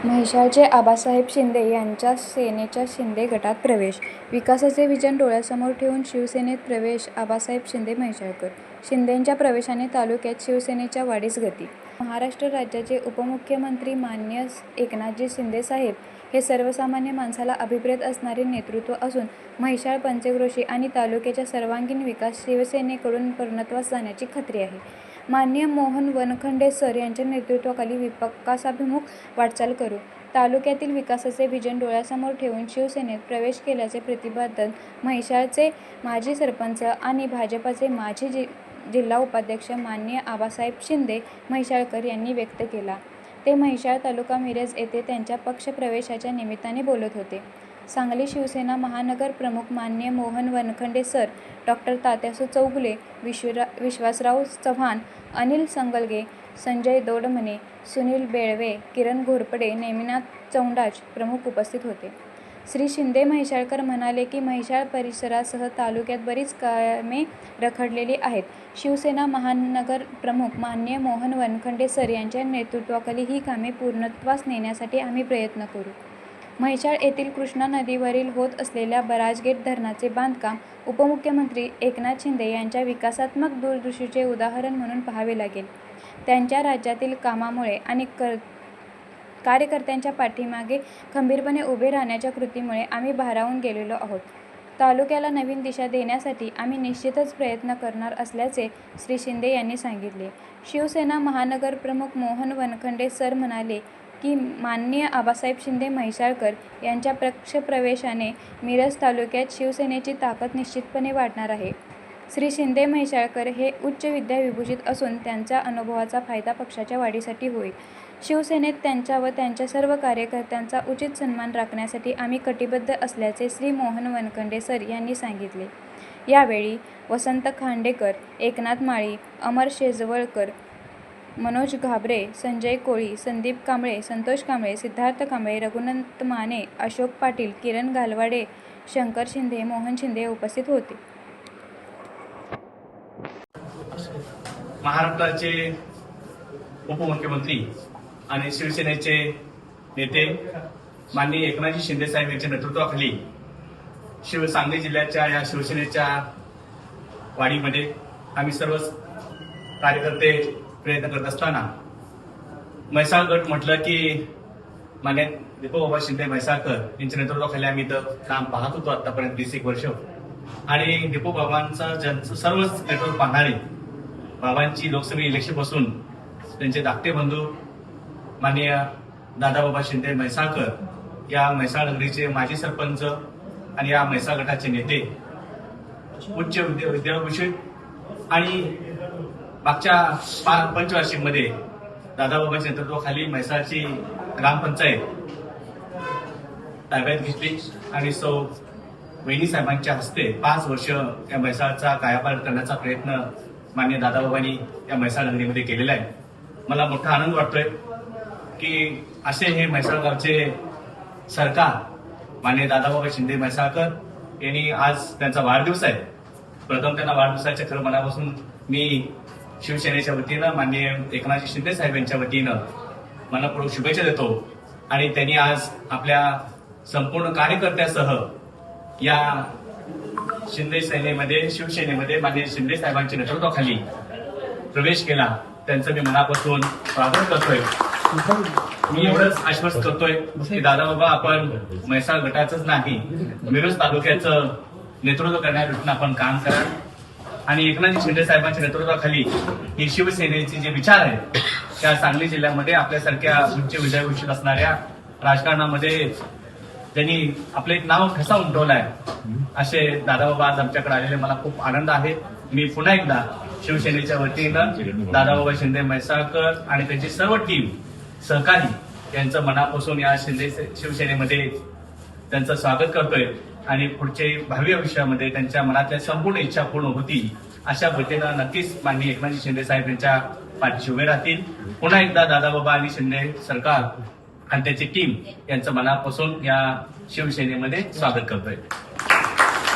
म्हैसाळचे आबासाहेब शिंदे यांच्या सेनेच्या शिंदे गटात प्रवेश. विकासाचे विजन डोळ्यासमोर ठेवून शिवसेनेत प्रवेश आबासाहेब शिंदे म्हैसाळकर. शिंदेंच्या प्रवेशाने तालुक्यात शिवसेनेच्या वाढीस गती. महाराष्ट्र राज्याचे उपमुख्यमंत्री माननीय एकनाथजी शिंदेसाहेब हे सर्वसामान्य माणसाला अभिप्रेत असणारे नेतृत्व असून म्हैसाळ, पंचक्रोशी आणि तालुक्याचा सर्वांगीण विकास शिवसेनेकडून पूर्णत्वास जाण्याची खात्री आहे. माननीय मोहन वनखंडे सर यांच्या नेतृत्वाखाली विकासाभिमुख वाटचाल करू. तालुक्यातील विकासाचे विजन डोळ्यासमोर ठेवून शिवसेनेत प्रवेश केल्याचे प्रतिपादन म्हैसाळचे माजी सरपंच आणि भाजपाचे माजी जिल्हा उपाध्यक्ष माननीय आबासाहेब शिंदे म्हैसाळकर यांनी व्यक्त केला. ते म्हैसाळ तालुका मिरज येथे त्यांच्या पक्षप्रवेशाच्या निमित्ताने बोलत होते. सांगली शिवसेना महानगर प्रमुख माननीय मोहन वनखंडे सर, डॉ. तात्यासो चौगुले, विश्वासराव चव्हाण, अनिल संगलगे, संजय दोडमने, सुनील बेळवे, किरण घोरपडे, नेमिनाथ चौंडाज प्रमुख उपस्थित होते. श्री शिंदे म्हैसाळकर म्हणाले की म्हैसाळ परिसरासह तालुक्यात बरीच कामे रखडलेली आहेत. शिवसेना महानगर प्रमुख माननीय मोहन वनखंडे सर यांच्या नेतृत्वाखाली ही कामे पूर्णत्वास नेण्यासाठी आम्ही प्रयत्न करू. म्हैसाळ येथील कृष्णा नदीवरील होत असलेल्या बराजगेट धरणाचे बांधकाम उपमुख्यमंत्री एकनाथ शिंदे यांच्या विकासात्मक दूरदृष्टीचे उदाहरण म्हणून पाहावे लागेल. त्यांच्या राज्यातील कामामुळे आणि कार्यकर्त्यांच्या पाठीमागे खंबीरपणे उभे राहण्याच्या कृतीमुळे आम्ही भारावून गेलेलो आहोत. तालुक्याला नवीन दिशा देण्यासाठी आम्ही निश्चितच प्रयत्न करणार असल्याचे श्री शिंदे यांनी सांगितले. शिवसेना महानगर प्रमुख मोहन वनखंडे सर म्हणाले की माननीय आबासाहेब शिंदे म्हैसाळकर यांच्या पक्षप्रवेशाने मिरज तालुक्यात शिवसेनेची ताकद निश्चितपणे वाढणार आहे. श्री शिंदे म्हैसाळकर हे उच्च विद्याविभूषित असून त्यांच्या अनुभवाचा फायदा पक्षाच्या वाढीसाठी होईल. शिवसेनेत त्यांचा व त्यांच्या सर्व कार्यकर्त्यांचा उचित सन्मान राखण्यासाठी आम्ही कटिबद्ध असल्याचे श्री मोहन वनखंडे सर यांनी सांगितले. यावेळी वसंत खांडेकर, एकनाथ माळी, अमर शेजवळकर, मनोज घाबरे, संजय कोळी, संदीप कांबळे, संतोष कांबळे, सिद्धार्थ कांबळे, रघुनाथ माने, अशोक पाटील, किरण घालवाडे, शंकर शिंदे, मोहन शिंदे उपस्थित होते. महाराष्ट्राचे उपमुख्यमंत्री आणि शिवसेनेचे नेते माननीय एकनाथजी शिंदे साहेब यांच्या नेतृत्वाखाली सांगली जिल्ह्याच्या या शिवसेनेच्या वाढीमध्ये आम्ही सर्व कार्यकर्ते प्रयत्न करत असताना म्हैसाळ गट म्हटलं की मान्य दीपकबाबा शिंदे म्हैसाळकर यांच्या नेतृत्वाखाली आम्ही इथं काम पाहत होतो आतापर्यंत 20 वर्ष. आणि दीपकबाबांचं ज्यांचं सर्वच नेतृत्व पाहणारे बाबांची लोकसभा इलेक्शनपासून त्यांचे धाकटे बंधू माननीय दादाबाबा शिंदे म्हैसाळकर या म्हैसाळ नगरीचे माजी सरपंच आणि या म्हैसाळ गटाचे नेते उच्च विद्याभूषण आणि मागच्या पंचवार्षिकमध्ये दादाबाबांच्या नेतृत्वाखाली म्हैसाळची ग्रामपंचायत ताब्यात घेतली आणि सौ वहिनी साहेबांच्या हस्ते 5 वर्ष या म्हैसाळचा कायापालट करण्याचा प्रयत्न माननीय दादाबाबांनी या म्हैसाळ नगरीमध्ये केलेला आहे. मला मोठा आनंद वाटतोय की असे हे म्हैसाळ गावचे सरकार माननीय दादाबाबा शिंदे म्हैसाळकर यांनी आज त्यांचा वाढदिवस आहे. प्रथम त्यांना वाढदिवसाच्या खरं मनापासून मी शिवसेनेच्या वतीनं माननीय एकनाथजी शिंदे साहेब यांच्या वतीनं मनपूर्वक शुभेच्छा देतो. आणि त्यांनी आज आपल्या संपूर्ण कार्यकर्त्यासह या शिंदे सेनेमध्ये शिवसेनेमध्ये माननीय शिंदे साहेबांच्या नेतृत्वाखाली प्रवेश केला. त्यांचं मी मनापासून स्वागत करतोय. मी एवढंच आश्वस्त करतोय की दादाबाबा आपण म्हैसाळ गटाचंच नाही मिरज तालुक्याचं नेतृत्व करण्यासाठी आपण काम करा. आणि एकनाथजी शिंदे साहेबांच्या नेतृत्वाखाली ही शिवसेनेचे जे विचार आहेत त्या सांगली जिल्ह्यामध्ये आपल्यासारख्या उच्च विद्याभूषित असणाऱ्या राजकारणामध्ये त्यांनी आपलं एक नाव ठसा उमटवलाय. असे दादाबाबा आज आमच्याकडे आलेले मला खूप आनंद आहे. मी पुन्हा एकदा शिवसेनेच्या वतीनं दादाबाबा शिंदे म्हैसाळकर आणि त्यांची सर्व टीम सहकारी यांचं मनापासून या शिवसेनेमध्ये त्यांचं स्वागत करतोय. आणि पुढचे भावी आयुष्यामध्ये त्यांच्या मनातल्या संपूर्ण इच्छा पूर्ण होतील अशा पद्धतीनं नक्कीच माननीय एकनाथजी शिंदे साहेब यांच्या पाठीशी उभे राहतील. पुन्हा एकदा दादाबाबा आणि शिंदे सरकार आणि त्याची टीम यांचं मनापासून या शिवसेनेमध्ये स्वागत करतोय.